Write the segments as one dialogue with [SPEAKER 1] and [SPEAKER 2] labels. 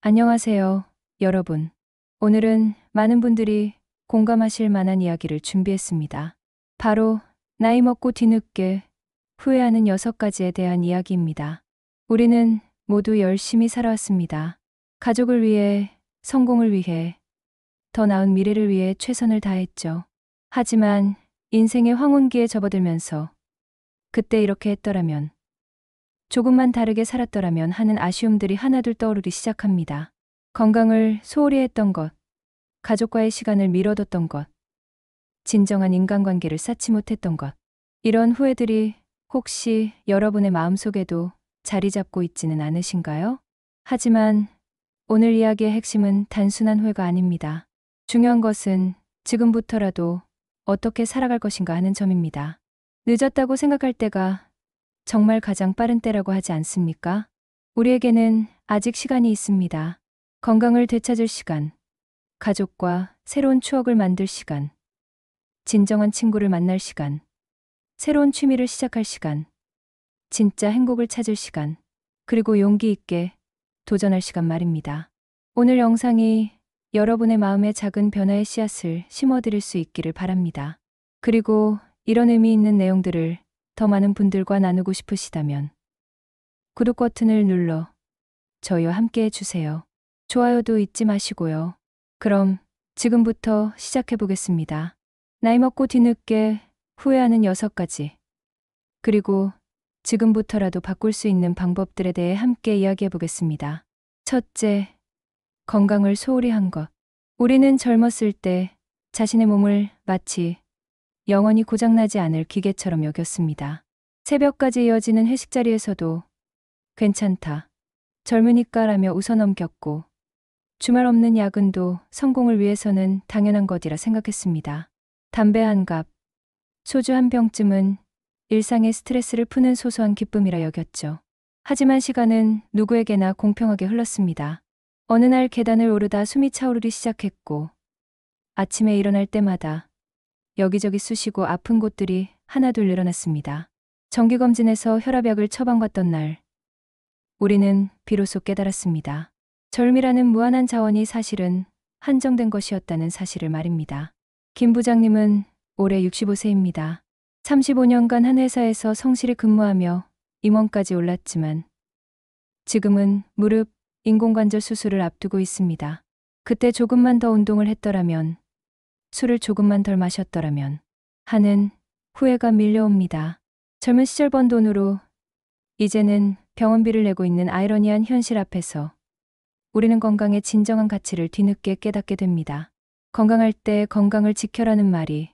[SPEAKER 1] 안녕하세요, 여러분. 오늘은 많은 분들이 공감하실 만한 이야기를 준비했습니다. 바로 나이 먹고 뒤늦게 후회하는 6가지에 대한 이야기입니다. 우리는 모두 열심히 살아왔습니다. 가족을 위해, 성공을 위해, 더 나은 미래를 위해 최선을 다했죠. 하지만 인생의 황혼기에 접어들면서 그때 이렇게 했더라면, 조금만 다르게 살았더라면 하는 아쉬움들이 하나둘 떠오르기 시작합니다. 건강을 소홀히 했던 것, 가족과의 시간을 미뤄뒀던 것, 진정한 인간관계를 쌓지 못했던 것. 이런 후회들이 혹시 여러분의 마음속에도 자리 잡고 있지는 않으신가요? 하지만 오늘 이야기의 핵심은 단순한 후회가 아닙니다. 중요한 것은 지금부터라도 어떻게 살아갈 것인가 하는 점입니다. 늦었다고 생각할 때가 정말 가장 빠른 때라고 하지 않습니까? 우리에게는 아직 시간이 있습니다. 건강을 되찾을 시간, 가족과 새로운 추억을 만들 시간, 진정한 친구를 만날 시간, 새로운 취미를 시작할 시간, 진짜 행복을 찾을 시간, 그리고 용기 있게 도전할 시간 말입니다. 오늘 영상이 여러분의 마음에 작은 변화의 씨앗을 심어드릴 수 있기를 바랍니다. 그리고 이런 의미 있는 내용들을 더 많은 분들과 나누고 싶으시다면 구독 버튼을 눌러 저희와 함께 해주세요. 좋아요도 잊지 마시고요. 그럼 지금부터 시작해 보겠습니다. 나이 먹고 뒤늦게 후회하는 6가지. 그리고 지금부터라도 바꿀 수 있는 방법들에 대해 함께 이야기해 보겠습니다. 첫째, 건강을 소홀히 한 것. 우리는 젊었을 때 자신의 몸을 마치 영원히 고장나지 않을 기계처럼 여겼습니다. 새벽까지 이어지는 회식 자리에서도 괜찮다, 젊으니까라며 웃어넘겼고, 주말 없는 야근도 성공을 위해서는 당연한 것이라 생각했습니다. 담배 한 갑, 소주 한 병쯤은 일상의 스트레스를 푸는 소소한 기쁨이라 여겼죠. 하지만 시간은 누구에게나 공평하게 흘렀습니다. 어느 날 계단을 오르다 숨이 차오르기 시작했고, 아침에 일어날 때마다 여기저기 쑤시고 아픈 곳들이 하나둘 늘어났습니다. 정기검진에서 혈압약을 처방받던 날, 우리는 비로소 깨달았습니다. 젊이라는 무한한 자원이 사실은 한정된 것이었다는 사실을 말입니다. 김 부장님은 올해 65세입니다. 35년간 한 회사에서 성실히 근무하며 임원까지 올랐지만 지금은 무릎, 인공관절 수술을 앞두고 있습니다. 그때 조금만 더 운동을 했더라면, 술을 조금만 덜 마셨더라면 하는 후회가 밀려옵니다. 젊은 시절 번 돈으로 이제는 병원비를 내고 있는 아이러니한 현실 앞에서 우리는 건강의 진정한 가치를 뒤늦게 깨닫게 됩니다. 건강할 때 건강을 지켜라는 말이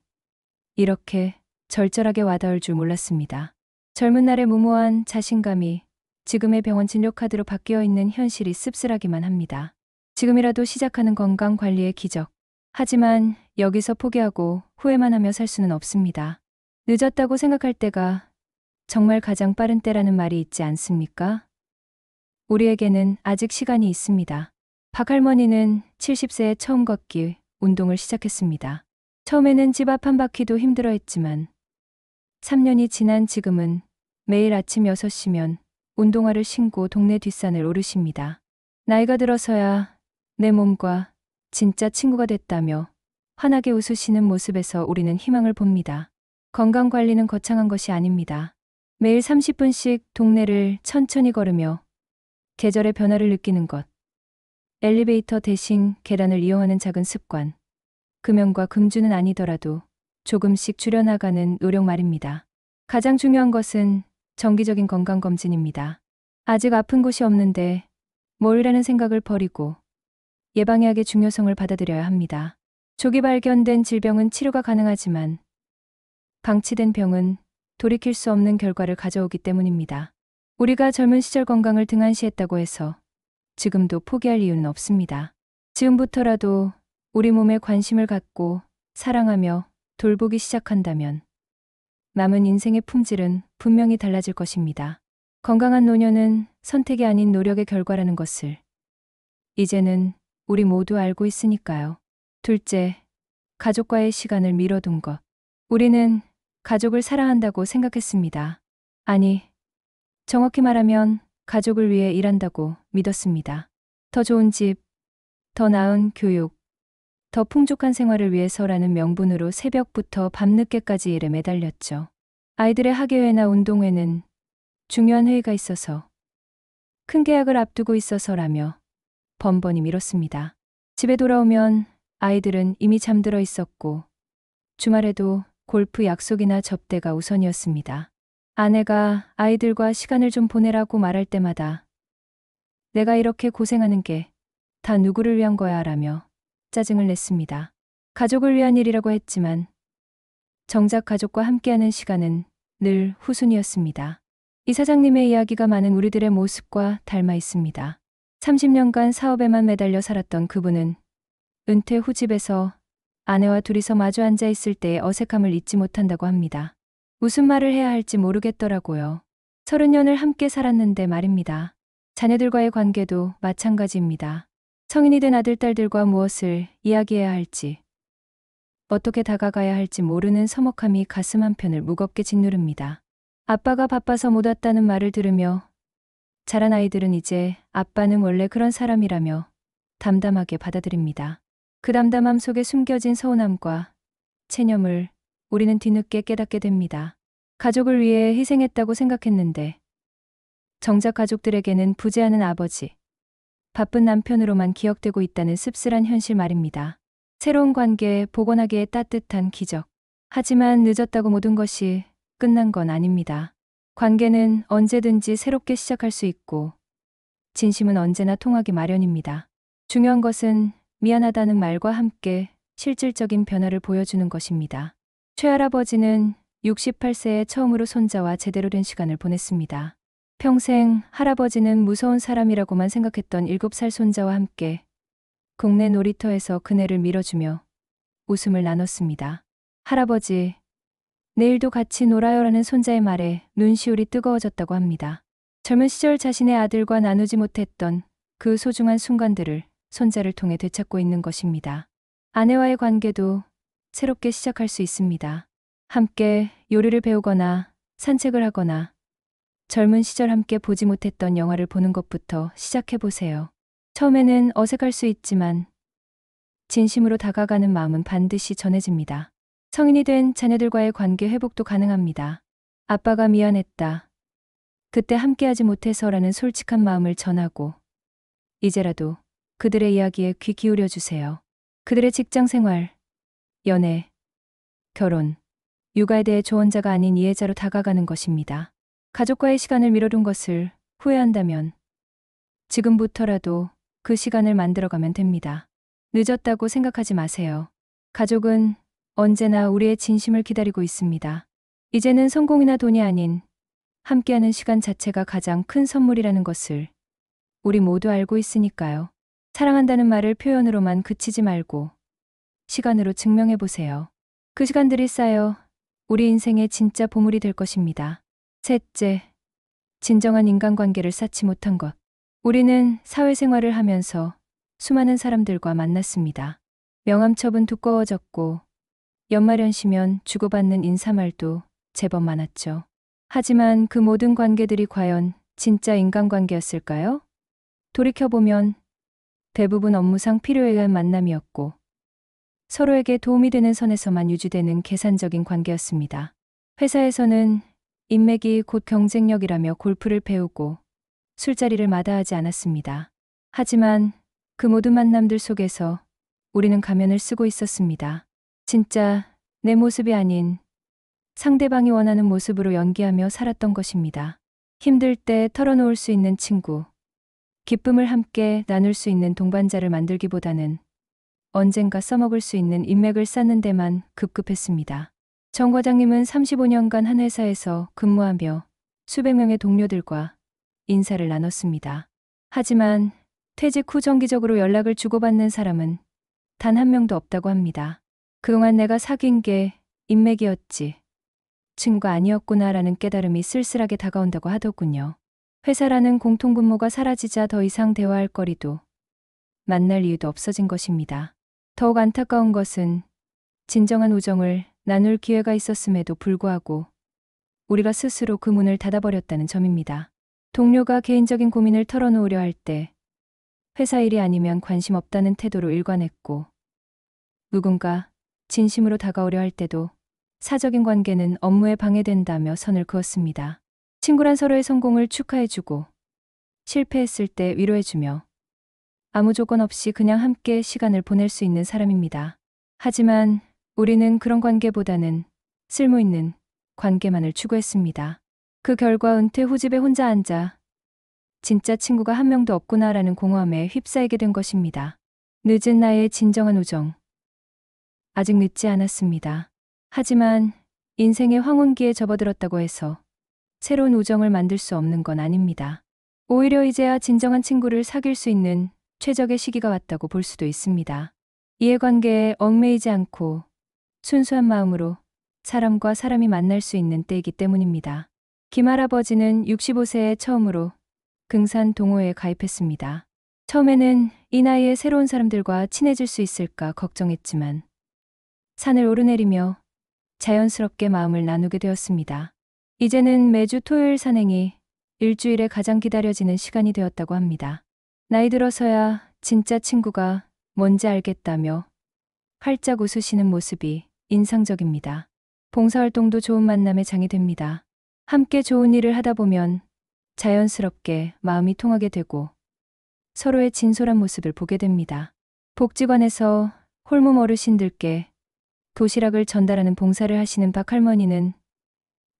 [SPEAKER 1] 이렇게 절절하게 와닿을 줄 몰랐습니다. 젊은 날의 무모한 자신감이 지금의 병원 진료 카드로 바뀌어 있는 현실이 씁쓸하기만 합니다. 지금이라도 시작하는 건강 관리의 기적. 하지만 여기서 포기하고 후회만 하며 살 수는 없습니다. 늦었다고 생각할 때가 정말 가장 빠른 때라는 말이 있지 않습니까? 우리에게는 아직 시간이 있습니다. 박할머니는 70세에 처음 걷기 운동을 시작했습니다. 처음에는 집 앞 한 바퀴도 힘들어했지만 3년이 지난 지금은 매일 아침 6시면 운동화를 신고 동네 뒷산을 오르십니다. 나이가 들어서야 내 몸과 진짜 친구가 됐다며 환하게 웃으시는 모습에서 우리는 희망을 봅니다. 건강 관리는 거창한 것이 아닙니다. 매일 30분씩 동네를 천천히 걸으며 계절의 변화를 느끼는 것. 엘리베이터 대신 계단을 이용하는 작은 습관. 금연과 금주는 아니더라도 조금씩 줄여나가는 노력 말입니다. 가장 중요한 것은 정기적인 건강검진입니다. 아직 아픈 곳이 없는데 뭘이라는 생각을 버리고 예방의학의 중요성을 받아들여야 합니다. 조기 발견된 질병은 치료가 가능하지만 방치된 병은 돌이킬 수 없는 결과를 가져오기 때문입니다. 우리가 젊은 시절 건강을 등한시했다고 해서 지금도 포기할 이유는 없습니다. 지금부터라도 우리 몸에 관심을 갖고 사랑하며 돌보기 시작한다면 남은 인생의 품질은 분명히 달라질 것입니다. 건강한 노년은 선택이 아닌 노력의 결과라는 것을 이제는 우리 모두 알고 있으니까요. 둘째, 가족과의 시간을 미뤄둔 것. 우리는 가족을 사랑한다고 생각했습니다. 아니, 정확히 말하면 가족을 위해 일한다고 믿었습니다. 더 좋은 집, 더 나은 교육, 더 풍족한 생활을 위해서라는 명분으로 새벽부터 밤늦게까지 일에 매달렸죠. 아이들의 학예회나 운동회는 중요한 회의가 있어서, 큰 계약을 앞두고 있어서라며 번번이 미뤘습니다. 집에 돌아오면 아이들은 이미 잠들어 있었고 주말에도 골프 약속이나 접대가 우선이었습니다. 아내가 아이들과 시간을 좀 보내라고 말할 때마다 내가 이렇게 고생하는 게 다 누구를 위한 거야 라며 짜증을 냈습니다. 가족을 위한 일이라고 했지만 정작 가족과 함께하는 시간은 늘 후순위였습니다. 이 사장님의 이야기가 많은 우리들의 모습과 닮아 있습니다. 30년간 사업에만 매달려 살았던 그분은 은퇴 후 집에서 아내와 둘이서 마주 앉아 있을 때의 어색함을 잊지 못한다고 합니다. 무슨 말을 해야 할지 모르겠더라고요. 30년을 함께 살았는데 말입니다. 자녀들과의 관계도 마찬가지입니다. 성인이 된 아들, 딸들과 무엇을 이야기해야 할지, 어떻게 다가가야 할지 모르는 서먹함이 가슴 한편을 무겁게 짓누릅니다. 아빠가 바빠서 못 왔다는 말을 들으며 자란 아이들은 이제 아빠는 원래 그런 사람이라며 담담하게 받아들입니다. 그 담담함 속에 숨겨진 서운함과 체념을 우리는 뒤늦게 깨닫게 됩니다. 가족을 위해 희생했다고 생각했는데 정작 가족들에게는 부재하는 아버지, 바쁜 남편으로만 기억되고 있다는 씁쓸한 현실 말입니다. 새로운 관계 복원하기에 따뜻한 기적. 하지만 늦었다고 모든 것이 끝난 건 아닙니다. 관계는 언제든지 새롭게 시작할 수 있고 진심은 언제나 통하기 마련입니다. 중요한 것은 미안하다는 말과 함께 실질적인 변화를 보여주는 것입니다. 최할아버지는 68세에 처음으로 손자와 제대로 된 시간을 보냈습니다. 평생 할아버지는 무서운 사람이라고만 생각했던 7살 손자와 함께 동네 놀이터에서 그네를 밀어주며 웃음을 나눴습니다. 할아버지, 내일도 같이 놀아요라는 손자의 말에 눈시울이 뜨거워졌다고 합니다. 젊은 시절 자신의 아들과 나누지 못했던 그 소중한 순간들을 손자를 통해 되찾고 있는 것입니다. 아내와의 관계도 새롭게 시작할 수 있습니다. 함께 요리를 배우거나 산책을 하거나 젊은 시절 함께 보지 못했던 영화를 보는 것부터 시작해보세요. 처음에는 어색할 수 있지만 진심으로 다가가는 마음은 반드시 전해집니다. 성인이 된 자녀들과의 관계 회복도 가능합니다. 아빠가 미안했다. 그때 함께하지 못해서라는 솔직한 마음을 전하고 이제라도 그들의 이야기에 귀 기울여 주세요. 그들의 직장 생활, 연애, 결혼, 육아에 대해 조언자가 아닌 이해자로 다가가는 것입니다. 가족과의 시간을 미뤄둔 것을 후회한다면 지금부터라도 그 시간을 만들어가면 됩니다. 늦었다고 생각하지 마세요. 가족은 언제나 우리의 진심을 기다리고 있습니다. 이제는 성공이나 돈이 아닌 함께하는 시간 자체가 가장 큰 선물이라는 것을 우리 모두 알고 있으니까요. 사랑한다는 말을 표현으로만 그치지 말고 시간으로 증명해보세요. 그 시간들이 쌓여 우리 인생의 진짜 보물이 될 것입니다. 셋째, 진정한 인간관계를 쌓지 못한 것. 우리는 사회생활을 하면서 수많은 사람들과 만났습니다. 명함첩은 두꺼워졌고 연말연시면 주고받는 인사말도 제법 많았죠. 하지만 그 모든 관계들이 과연 진짜 인간관계였을까요? 돌이켜보면 대부분 업무상 필요에 의한 만남이었고 서로에게 도움이 되는 선에서만 유지되는 계산적인 관계였습니다. 회사에서는 인맥이 곧 경쟁력이라며 골프를 배우고 술자리를 마다하지 않았습니다. 하지만 그 모든 만남들 속에서 우리는 가면을 쓰고 있었습니다. 진짜 내 모습이 아닌 상대방이 원하는 모습으로 연기하며 살았던 것입니다. 힘들 때 털어놓을 수 있는 친구, 기쁨을 함께 나눌 수 있는 동반자를 만들기보다는 언젠가 써먹을 수 있는 인맥을 쌓는 데만 급급했습니다. 정 과장님은 35년간 한 회사에서 근무하며 수백 명의 동료들과 인사를 나눴습니다. 하지만 퇴직 후 정기적으로 연락을 주고받는 사람은 단 한 명도 없다고 합니다. 그동안 내가 사귄 게 인맥이었지, 친구가 아니었구나라는 깨달음이 쓸쓸하게 다가온다고 하더군요. 회사라는 공통분모가 사라지자 더 이상 대화할 거리도 만날 이유도 없어진 것입니다. 더욱 안타까운 것은 진정한 우정을 나눌 기회가 있었음에도 불구하고 우리가 스스로 그 문을 닫아버렸다는 점입니다. 동료가 개인적인 고민을 털어놓으려 할 때 회사 일이 아니면 관심 없다는 태도로 일관했고, 누군가 진심으로 다가오려 할 때도 사적인 관계는 업무에 방해된다며 선을 그었습니다. 친구란 서로의 성공을 축하해주고 실패했을 때 위로해주며 아무 조건 없이 그냥 함께 시간을 보낼 수 있는 사람입니다. 하지만 우리는 그런 관계보다는 쓸모있는 관계만을 추구했습니다. 그 결과 은퇴 후 집에 혼자 앉아 진짜 친구가 한 명도 없구나라는 공허함에 휩싸이게 된 것입니다. 늦은 나이에 진정한 우정. 아직 늦지 않았습니다. 하지만 인생의 황혼기에 접어들었다고 해서 새로운 우정을 만들 수 없는 건 아닙니다. 오히려 이제야 진정한 친구를 사귈 수 있는 최적의 시기가 왔다고 볼 수도 있습니다. 이해관계에 얽매이지 않고 순수한 마음으로 사람과 사람이 만날 수 있는 때이기 때문입니다. 김할아버지는 65세에 처음으로 금산 동호회에 가입했습니다. 처음에는 이 나이에 새로운 사람들과 친해질 수 있을까 걱정했지만 산을 오르내리며 자연스럽게 마음을 나누게 되었습니다. 이제는 매주 토요일 산행이 일주일에 가장 기다려지는 시간이 되었다고 합니다. 나이 들어서야 진짜 친구가 뭔지 알겠다며 활짝 웃으시는 모습이 인상적입니다. 봉사활동도 좋은 만남의 장이 됩니다. 함께 좋은 일을 하다 보면 자연스럽게 마음이 통하게 되고 서로의 진솔한 모습을 보게 됩니다. 복지관에서 홀몸 어르신들께 도시락을 전달하는 봉사를 하시는 박할머니는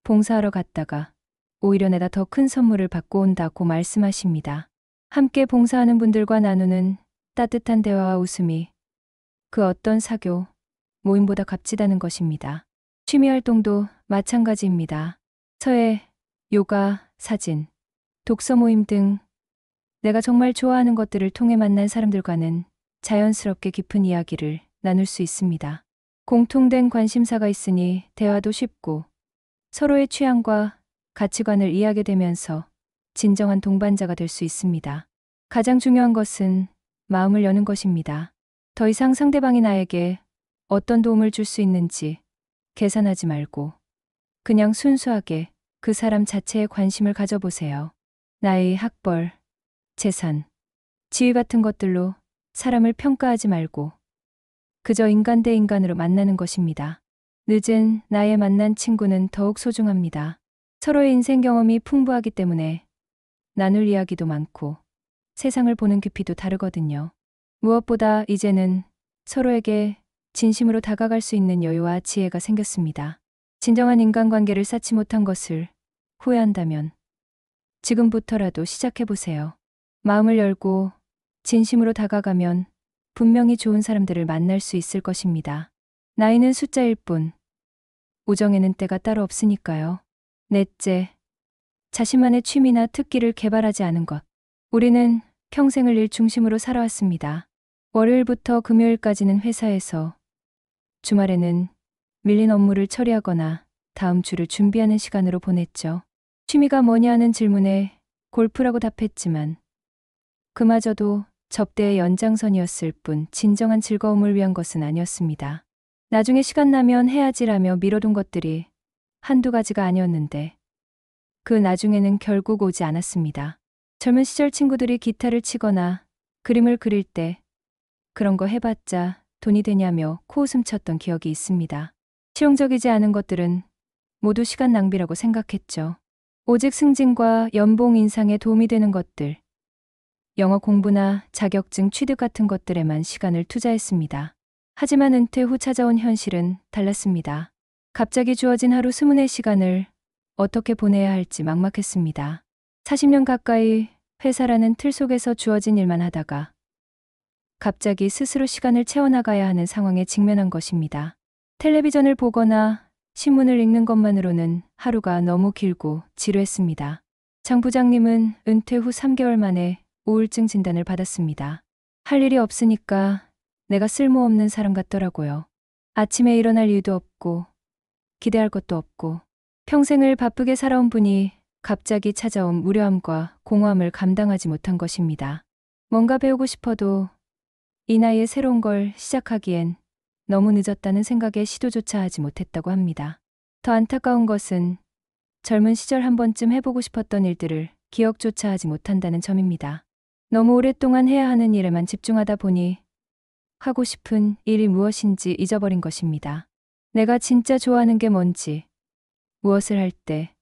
[SPEAKER 1] 봉사하러 갔다가 오히려 내다 더 큰 선물을 받고 온다고 말씀하십니다. 함께 봉사하는 분들과 나누는 따뜻한 대화와 웃음이 그 어떤 사교, 모임보다 값지다는 것입니다. 취미 활동도 마찬가지입니다. 서예, 요가, 사진, 독서 모임 등 내가 정말 좋아하는 것들을 통해 만난 사람들과는 자연스럽게 깊은 이야기를 나눌 수 있습니다. 공통된 관심사가 있으니 대화도 쉽고 서로의 취향과 가치관을 이해하게 되면서 진정한 동반자가 될 수 있습니다. 가장 중요한 것은 마음을 여는 것입니다. 더 이상 상대방이 나에게 어떤 도움을 줄 수 있는지 계산하지 말고 그냥 순수하게 그 사람 자체에 관심을 가져보세요. 나이, 학벌, 재산, 지위 같은 것들로 사람을 평가하지 말고 그저 인간 대 인간으로 만나는 것입니다. 늦은 나이에 만난 친구는 더욱 소중합니다. 서로의 인생 경험이 풍부하기 때문에 나눌 이야기도 많고 세상을 보는 깊이도 다르거든요. 무엇보다 이제는 서로에게 진심으로 다가갈 수 있는 여유와 지혜가 생겼습니다. 진정한 인간관계를 쌓지 못한 것을 후회한다면 지금부터라도 시작해보세요. 마음을 열고 진심으로 다가가면 분명히 좋은 사람들을 만날 수 있을 것입니다. 나이는 숫자일 뿐, 우정에는 때가 따로 없으니까요. 넷째, 자신만의 취미나 특기를 개발하지 않은 것. 우리는 평생을 일 중심으로 살아왔습니다. 월요일부터 금요일까지는 회사에서, 주말에는 밀린 업무를 처리하거나 다음 주를 준비하는 시간으로 보냈죠. 취미가 뭐냐 하는 질문에 골프라고 답했지만 그마저도 접대의 연장선이었을 뿐 진정한 즐거움을 위한 것은 아니었습니다. 나중에 시간 나면 해야지라며 미뤄둔 것들이 한두 가지가 아니었는데 그 나중에는 결국 오지 않았습니다. 젊은 시절 친구들이 기타를 치거나 그림을 그릴 때 그런 거 해봤자 돈이 되냐며 코웃음 쳤던 기억이 있습니다. 실용적이지 않은 것들은 모두 시간 낭비라고 생각했죠. 오직 승진과 연봉 인상에 도움이 되는 것들, 영어 공부나 자격증 취득 같은 것들에만 시간을 투자했습니다. 하지만 은퇴 후 찾아온 현실은 달랐습니다. 갑자기 주어진 하루 24시간을 어떻게 보내야 할지 막막했습니다. 40년 가까이 회사라는 틀 속에서 주어진 일만 하다가 갑자기 스스로 시간을 채워나가야 하는 상황에 직면한 것입니다. 텔레비전을 보거나 신문을 읽는 것만으로는 하루가 너무 길고 지루했습니다. 장 부장님은 은퇴 후 3개월 만에 우울증 진단을 받았습니다. 할 일이 없으니까 내가 쓸모없는 사람 같더라고요. 아침에 일어날 이유도 없고 기대할 것도 없고 평생을 바쁘게 살아온 분이 갑자기 찾아온 무료함과 공허함을 감당하지 못한 것입니다. 뭔가 배우고 싶어도 이 나이에 새로운 걸 시작하기엔 너무 늦었다는 생각에 시도조차 하지 못했다고 합니다. 더 안타까운 것은 젊은 시절 한 번쯤 해보고 싶었던 일들을 기억조차 하지 못한다는 점입니다. 너무 오랫동안 해야 하는 일에만 집중하다 보니 하고 싶은 일이 무엇인지 잊어버린 것입니다. 내가 진짜 좋아하는 게 뭔지, 무엇을 할 때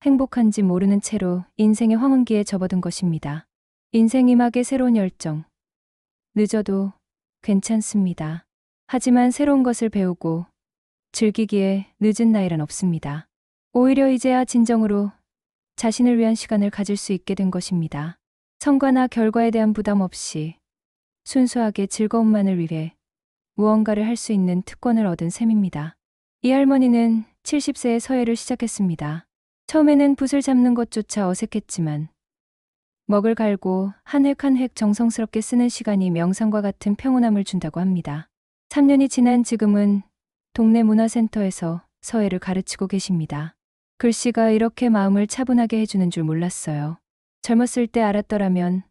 [SPEAKER 1] 행복한지 모르는 채로 인생의 황혼기에 접어든 것입니다. 인생 이막의 새로운 열정. 늦어도 괜찮습니다. 하지만 새로운 것을 배우고 즐기기에 늦은 나이란 없습니다. 오히려 이제야 진정으로 자신을 위한 시간을 가질 수 있게 된 것입니다. 성과나 결과에 대한 부담 없이 순수하게 즐거움만을 위해 무언가를 할 수 있는 특권을 얻은 셈입니다. 이 할머니는 70세에 서예를 시작했습니다. 처음에는 붓을 잡는 것조차 어색했지만 먹을 갈고 한 획 한 획 정성스럽게 쓰는 시간이 명상과 같은 평온함을 준다고 합니다. 3년이 지난 지금은 동네 문화센터에서 서예를 가르치고 계십니다. 글씨가 이렇게 마음을 차분하게 해주는 줄 몰랐어요. 젊었을 때 알았더라면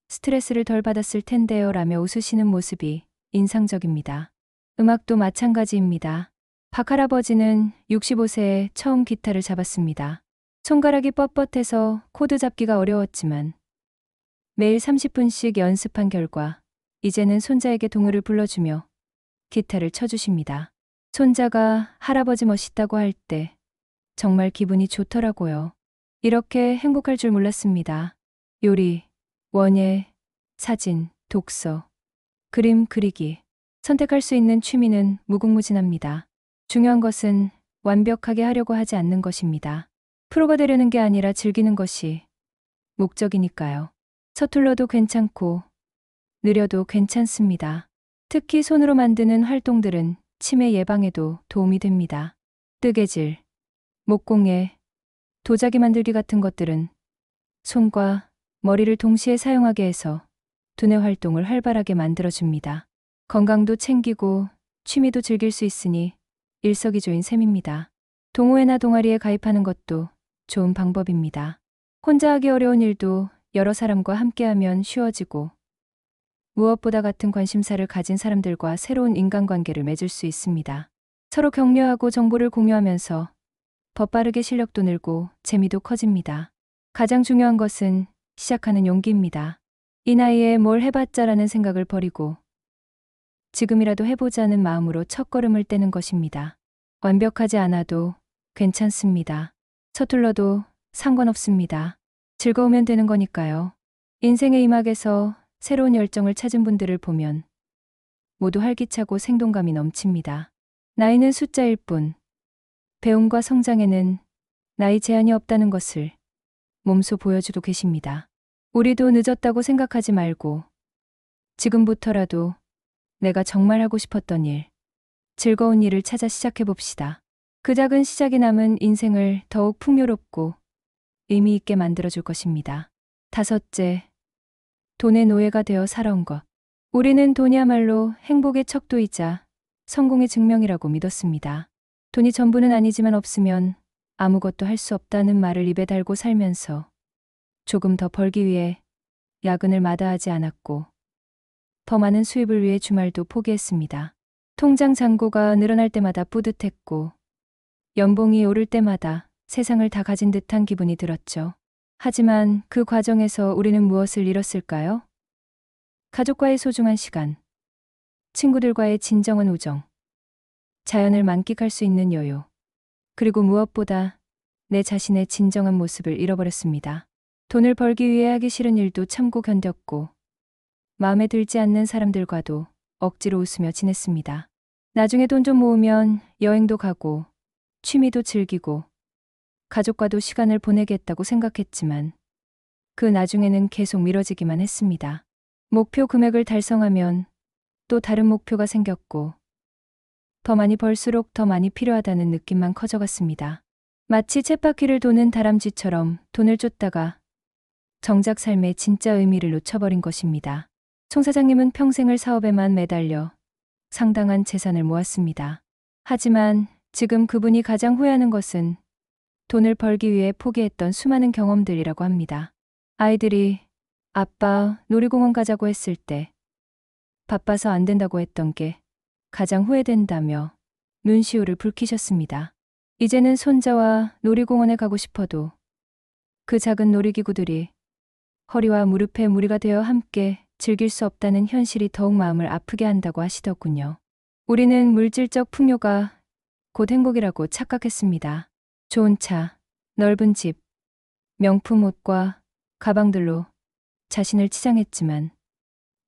[SPEAKER 1] 스트레스를 덜 받았을 텐데요 라며 웃으시는 모습이 인상적입니다. 음악도 마찬가지입니다. 박할아버지는 65세에 처음 기타를 잡았습니다. 손가락이 뻣뻣해서 코드 잡기가 어려웠지만 매일 30분씩 연습한 결과 이제는 손자에게 동요를 불러주며 기타를 쳐주십니다. 손자가 할아버지 멋있다고 할 때 정말 기분이 좋더라고요. 이렇게 행복할 줄 몰랐습니다. 요리, 원예, 사진, 독서, 그림 그리기. 선택할 수 있는 취미는 무궁무진합니다. 중요한 것은 완벽하게 하려고 하지 않는 것입니다. 프로가 되려는 게 아니라 즐기는 것이 목적이니까요. 서툴러도 괜찮고 느려도 괜찮습니다. 특히 손으로 만드는 활동들은 치매 예방에도 도움이 됩니다. 뜨개질, 목공예, 도자기 만들기 같은 것들은 손과 머리를 동시에 사용하게 해서 두뇌 활동을 활발하게 만들어줍니다. 건강도 챙기고 취미도 즐길 수 있으니 일석이조인 셈입니다. 동호회나 동아리에 가입하는 것도 좋은 방법입니다. 혼자 하기 어려운 일도 여러 사람과 함께하면 쉬워지고 무엇보다 같은 관심사를 가진 사람들과 새로운 인간관계를 맺을 수 있습니다. 서로 격려하고 정보를 공유하면서 더 빠르게 실력도 늘고 재미도 커집니다. 가장 중요한 것은 시작하는 용기입니다. 이 나이에 뭘 해봤자라는 생각을 버리고 지금이라도 해보자는 마음으로 첫걸음을 떼는 것입니다. 완벽하지 않아도 괜찮습니다. 서툴러도 상관없습니다. 즐거우면 되는 거니까요. 인생의 이막에서 새로운 열정을 찾은 분들을 보면 모두 활기차고 생동감이 넘칩니다. 나이는 숫자일 뿐 배움과 성장에는 나이 제한이 없다는 것을 몸소 보여주고 계십니다. 우리도 늦었다고 생각하지 말고 지금부터라도 내가 정말 하고 싶었던 일, 즐거운 일을 찾아 시작해봅시다. 그 작은 시작이 남은 인생을 더욱 풍요롭고 의미 있게 만들어줄 것입니다. 5째, 돈의 노예가 되어 살아온 것. 우리는 돈이야말로 행복의 척도이자 성공의 증명이라고 믿었습니다. 돈이 전부는 아니지만 없으면 아무것도 할 수 없다는 말을 입에 달고 살면서 조금 더 벌기 위해 야근을 마다하지 않았고 더 많은 수입을 위해 주말도 포기했습니다. 통장 잔고가 늘어날 때마다 뿌듯했고 연봉이 오를 때마다 세상을 다 가진 듯한 기분이 들었죠. 하지만 그 과정에서 우리는 무엇을 잃었을까요? 가족과의 소중한 시간, 친구들과의 진정한 우정, 자연을 만끽할 수 있는 여유, 그리고 무엇보다 내 자신의 진정한 모습을 잃어버렸습니다. 돈을 벌기 위해 하기 싫은 일도 참고 견뎠고 마음에 들지 않는 사람들과도 억지로 웃으며 지냈습니다. 나중에 돈 좀 모으면 여행도 가고 취미도 즐기고 가족과도 시간을 보내겠다고 생각했지만 그 나중에는 계속 미뤄지기만 했습니다. 목표 금액을 달성하면 또 다른 목표가 생겼고 더 많이 벌수록 더 많이 필요하다는 느낌만 커져갔습니다. 마치 쳇바퀴를 도는 다람쥐처럼 돈을 쫓다가 정작 삶의 진짜 의미를 놓쳐버린 것입니다. 송 사장님은 평생을 사업에만 매달려 상당한 재산을 모았습니다. 하지만 지금 그분이 가장 후회하는 것은 돈을 벌기 위해 포기했던 수많은 경험들이라고 합니다. 아이들이 아빠 놀이공원 가자고 했을 때 바빠서 안 된다고 했던 게 가장 후회된다며 눈시울을 붉히셨습니다. 이제는 손자와 놀이공원에 가고 싶어도 그 작은 놀이기구들이 허리와 무릎에 무리가 되어 함께 즐길 수 없다는 현실이 더욱 마음을 아프게 한다고 하시더군요. 우리는 물질적 풍요가 곧 행복이라고 착각했습니다. 좋은 차, 넓은 집, 명품 옷과 가방들로 자신을 치장했지만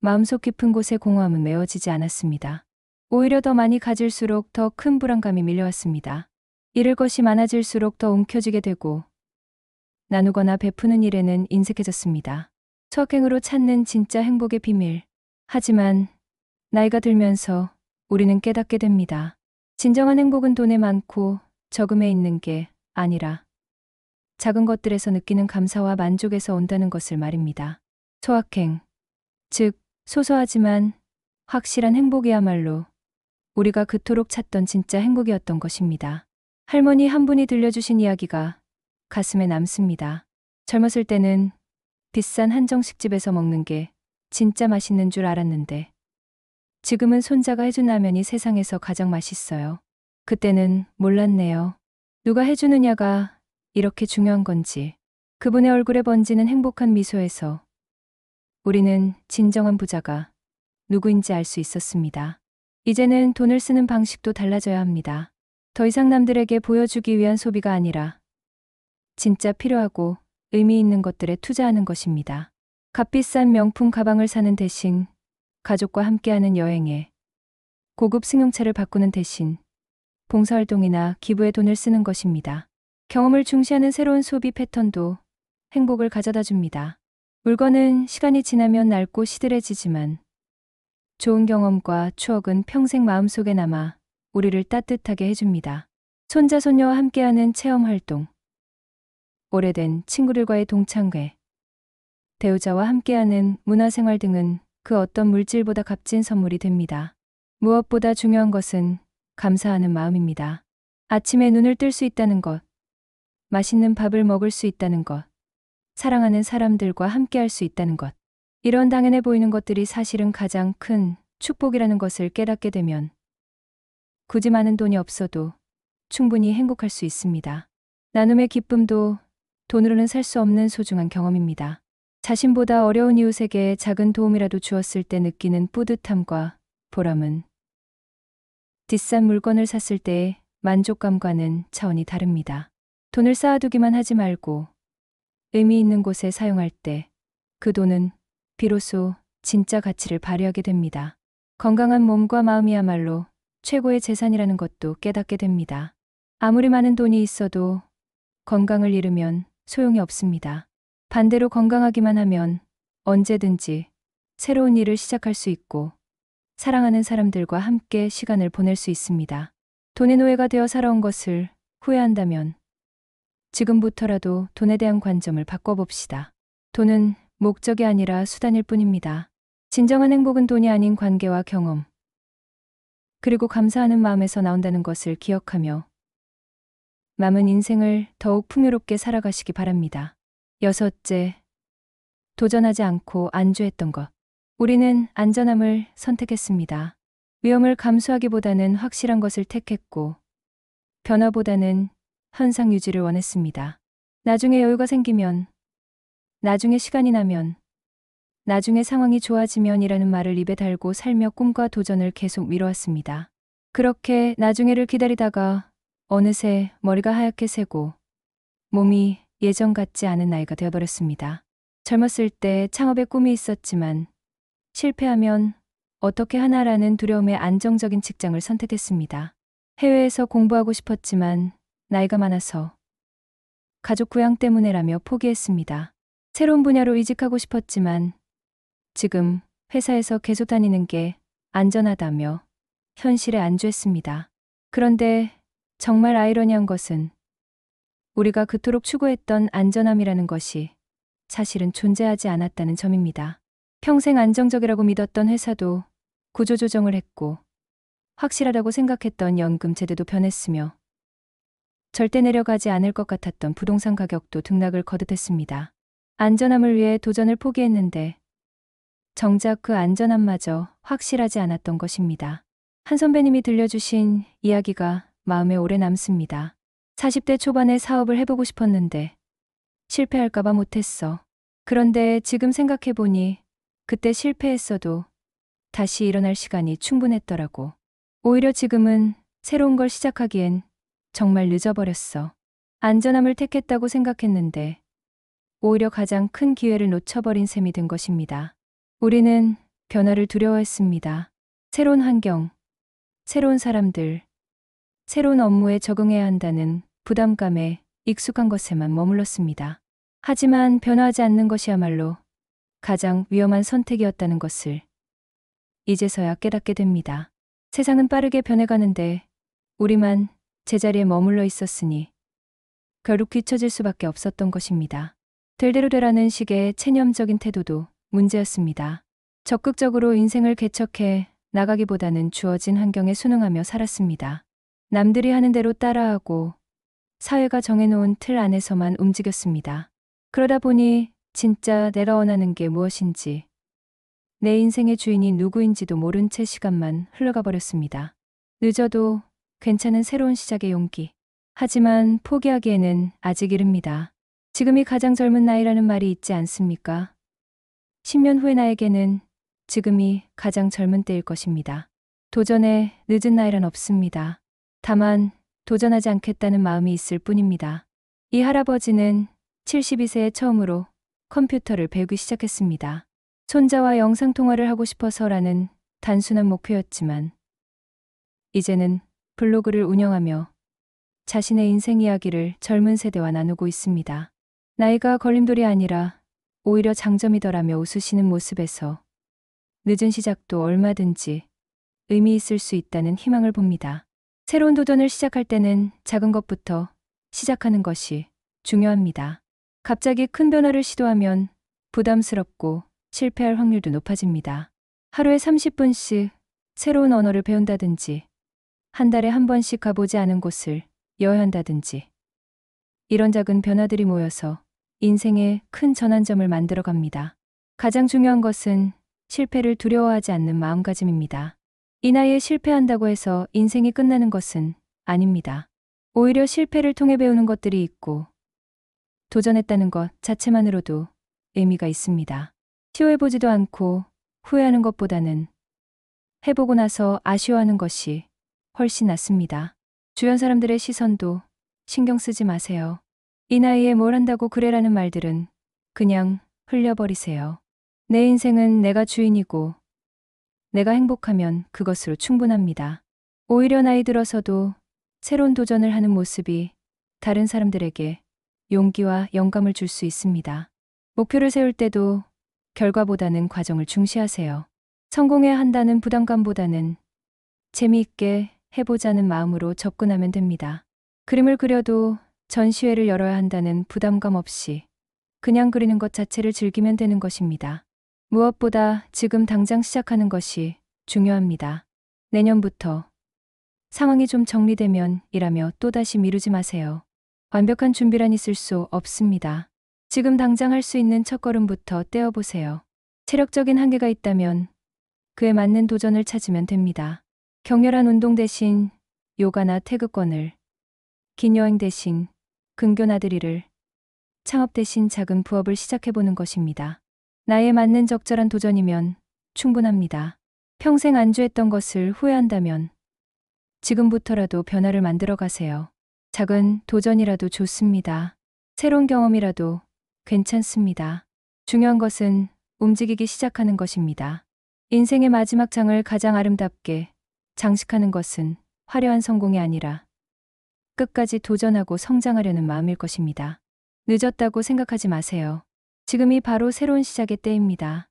[SPEAKER 1] 마음속 깊은 곳의 공허함은 메워지지 않았습니다. 오히려 더 많이 가질수록 더 큰 불안감이 밀려왔습니다. 잃을 것이 많아질수록 더 움켜쥐게 되고 나누거나 베푸는 일에는 인색해졌습니다. 소확행으로 찾는 진짜 행복의 비밀. 하지만 나이가 들면서 우리는 깨닫게 됩니다. 진정한 행복은 돈에 많고 적음에 있는 게 아니라 작은 것들에서 느끼는 감사와 만족에서 온다는 것을 말입니다. 소확행, 즉 소소하지만 확실한 행복이야말로 우리가 그토록 찾던 진짜 행복이었던 것입니다. 할머니 한 분이 들려주신 이야기가 가슴에 남습니다. 젊었을 때는 비싼 한정식집에서 먹는 게 진짜 맛있는 줄 알았는데 지금은 손자가 해준 라면이 세상에서 가장 맛있어요. 그때는 몰랐네요. 누가 해주느냐가 이렇게 중요한 건지. 그분의 얼굴에 번지는 행복한 미소에서 우리는 진정한 부자가 누구인지 알 수 있었습니다. 이제는 돈을 쓰는 방식도 달라져야 합니다. 더 이상 남들에게 보여주기 위한 소비가 아니라 진짜 필요하고 의미 있는 것들에 투자하는 것입니다. 값비싼 명품 가방을 사는 대신 가족과 함께하는 여행에 고급 승용차를 바꾸는 대신 봉사활동이나 기부에 돈을 쓰는 것입니다. 경험을 중시하는 새로운 소비 패턴도 행복을 가져다 줍니다. 물건은 시간이 지나면 낡고 시들해지지만 좋은 경험과 추억은 평생 마음속에 남아 우리를 따뜻하게 해줍니다. 손자 손녀와 함께하는 체험활동, 오래된 친구들과의 동창회, 배우자와 함께하는 문화생활 등은 그 어떤 물질보다 값진 선물이 됩니다. 무엇보다 중요한 것은 감사하는 마음입니다. 아침에 눈을 뜰 수 있다는 것, 맛있는 밥을 먹을 수 있다는 것, 사랑하는 사람들과 함께할 수 있다는 것. 이런 당연해 보이는 것들이 사실은 가장 큰 축복이라는 것을 깨닫게 되면 굳이 많은 돈이 없어도 충분히 행복할 수 있습니다. 나눔의 기쁨도 돈으로는 살 수 없는 소중한 경험입니다. 자신보다 어려운 이웃에게 작은 도움이라도 주었을 때 느끼는 뿌듯함과 보람은 비싼 물건을 샀을 때의 만족감과는 차원이 다릅니다. 돈을 쌓아두기만 하지 말고 의미 있는 곳에 사용할 때 그 돈은 비로소 진짜 가치를 발휘하게 됩니다. 건강한 몸과 마음이야말로 최고의 재산이라는 것도 깨닫게 됩니다. 아무리 많은 돈이 있어도 건강을 잃으면 소용이 없습니다. 반대로 건강하기만 하면 언제든지 새로운 일을 시작할 수 있고 사랑하는 사람들과 함께 시간을 보낼 수 있습니다. 돈의 노예가 되어 살아온 것을 후회한다면 지금부터라도 돈에 대한 관점을 바꿔봅시다. 돈은 목적이 아니라 수단일 뿐입니다. 진정한 행복은 돈이 아닌 관계와 경험, 그리고 감사하는 마음에서 나온다는 것을 기억하며 남은 인생을 더욱 풍요롭게 살아가시기 바랍니다. 여섯째, 도전하지 않고 안주했던 것. 우리는 안전함을 선택했습니다. 위험을 감수하기보다는 확실한 것을 택했고 변화보다는 현상 유지를 원했습니다. 나중에 여유가 생기면, 나중에 시간이 나면, 나중에 상황이 좋아지면이라는 말을 입에 달고 살며 꿈과 도전을 계속 미뤄왔습니다. 그렇게 나중에를 기다리다가 어느새 머리가 하얗게 새고 몸이 예전 같지 않은 나이가 되어버렸습니다. 젊었을 때 창업의 꿈이 있었지만 실패하면 어떻게 하나라는 두려움에 안정적인 직장을 선택했습니다. 해외에서 공부하고 싶었지만 나이가 많아서 가족 부양 때문에라며 포기했습니다. 새로운 분야로 이직하고 싶었지만 지금 회사에서 계속 다니는 게 안전하다며 현실에 안주했습니다. 그런데 정말 아이러니한 것은 우리가 그토록 추구했던 안전함이라는 것이 사실은 존재하지 않았다는 점입니다. 평생 안정적이라고 믿었던 회사도 구조조정을 했고 확실하다고 생각했던 연금 제도도 변했으며 절대 내려가지 않을 것 같았던 부동산 가격도 등락을 거듭했습니다. 안전함을 위해 도전을 포기했는데 정작 그 안전함마저 확실하지 않았던 것입니다. 한 선배님이 들려주신 이야기가 마음에 오래 남습니다. 40대 초반에 사업을 해보고 싶었는데 실패할까봐 못했어. 그런데 지금 생각해보니 그때 실패했어도 다시 일어날 시간이 충분했더라고. 오히려 지금은 새로운 걸 시작하기엔 정말 늦어버렸어. 안전함을 택했다고 생각했는데 오히려 가장 큰 기회를 놓쳐버린 셈이 된 것입니다. 우리는 변화를 두려워했습니다. 새로운 환경, 새로운 사람들, 새로운 업무에 적응해야 한다는 부담감에 익숙한 것에만 머물렀습니다. 하지만 변화하지 않는 것이야말로 가장 위험한 선택이었다는 것을 이제서야 깨닫게 됩니다. 세상은 빠르게 변해가는데 우리만 제자리에 머물러 있었으니 결국 뒤처질 수밖에 없었던 것입니다. 될 대로 되라는 식의 체념적인 태도도 문제였습니다. 적극적으로 인생을 개척해 나가기보다는 주어진 환경에 순응하며 살았습니다. 남들이 하는 대로 따라하고 사회가 정해놓은 틀 안에서만 움직였습니다. 그러다 보니 진짜 내가 원하는 게 무엇인지, 내 인생의 주인이 누구인지도 모른 채 시간만 흘러가 버렸습니다. 늦어도 괜찮은 새로운 시작의 용기. 하지만 포기하기에는 아직 이릅니다. 지금이 가장 젊은 나이라는 말이 있지 않습니까? 10년 후의 나에게는 지금이 가장 젊은 때일 것입니다. 도전에 늦은 나이란 없습니다. 다만 도전하지 않겠다는 마음이 있을 뿐입니다. 이 할아버지는 72세에 처음으로 컴퓨터를 배우기 시작했습니다. 손자와 영상통화를 하고 싶어서라는 단순한 목표였지만 이제는 블로그를 운영하며 자신의 인생 이야기를 젊은 세대와 나누고 있습니다. 나이가 걸림돌이 아니라 오히려 장점이더라며 웃으시는 모습에서 늦은 시작도 얼마든지 의미 있을 수 있다는 희망을 봅니다. 새로운 도전을 시작할 때는 작은 것부터 시작하는 것이 중요합니다. 갑자기 큰 변화를 시도하면 부담스럽고 실패할 확률도 높아집니다. 하루에 30분씩 새로운 언어를 배운다든지 한 달에 한 번씩 가보지 않은 곳을 여행한다든지 이런 작은 변화들이 모여서 인생의 큰 전환점을 만들어 갑니다. 가장 중요한 것은 실패를 두려워하지 않는 마음가짐입니다. 이 나이에 실패한다고 해서 인생이 끝나는 것은 아닙니다. 오히려 실패를 통해 배우는 것들이 있고 도전했다는 것 자체만으로도 의미가 있습니다. 시도해보지도 않고 후회하는 것보다는 해보고 나서 아쉬워하는 것이 훨씬 낫습니다. 주변 사람들의 시선도 신경 쓰지 마세요. 이 나이에 뭘 한다고 그래라는 말들은 그냥 흘려버리세요. 내 인생은 내가 주인이고 내가 행복하면 그것으로 충분합니다. 오히려 나이 들어서도 새로운 도전을 하는 모습이 다른 사람들에게 용기와 영감을 줄 수 있습니다. 목표를 세울 때도 결과보다는 과정을 중시하세요. 성공해야 한다는 부담감보다는 재미있게 해보자는 마음으로 접근하면 됩니다. 그림을 그려도 전시회를 열어야 한다는 부담감 없이 그냥 그리는 것 자체를 즐기면 되는 것입니다. 무엇보다 지금 당장 시작하는 것이 중요합니다. 내년부터 상황이 좀 정리되면 이라며 또다시 미루지 마세요. 완벽한 준비란 있을 수 없습니다. 지금 당장 할 수 있는 첫걸음부터 떼어보세요. 체력적인 한계가 있다면 그에 맞는 도전을 찾으면 됩니다. 격렬한 운동 대신 요가나 태극권을, 긴 여행 대신 근교 나들이를, 창업 대신 작은 부업을 시작해보는 것입니다. 나이에 맞는 적절한 도전이면 충분합니다. 평생 안주했던 것을 후회한다면 지금부터라도 변화를 만들어 가세요. 작은 도전이라도 좋습니다. 새로운 경험이라도 괜찮습니다. 중요한 것은 움직이기 시작하는 것입니다. 인생의 마지막 장을 가장 아름답게 장식하는 것은 화려한 성공이 아니라 끝까지 도전하고 성장하려는 마음일 것입니다. 늦었다고 생각하지 마세요. 지금이 바로 새로운 시작의 때입니다.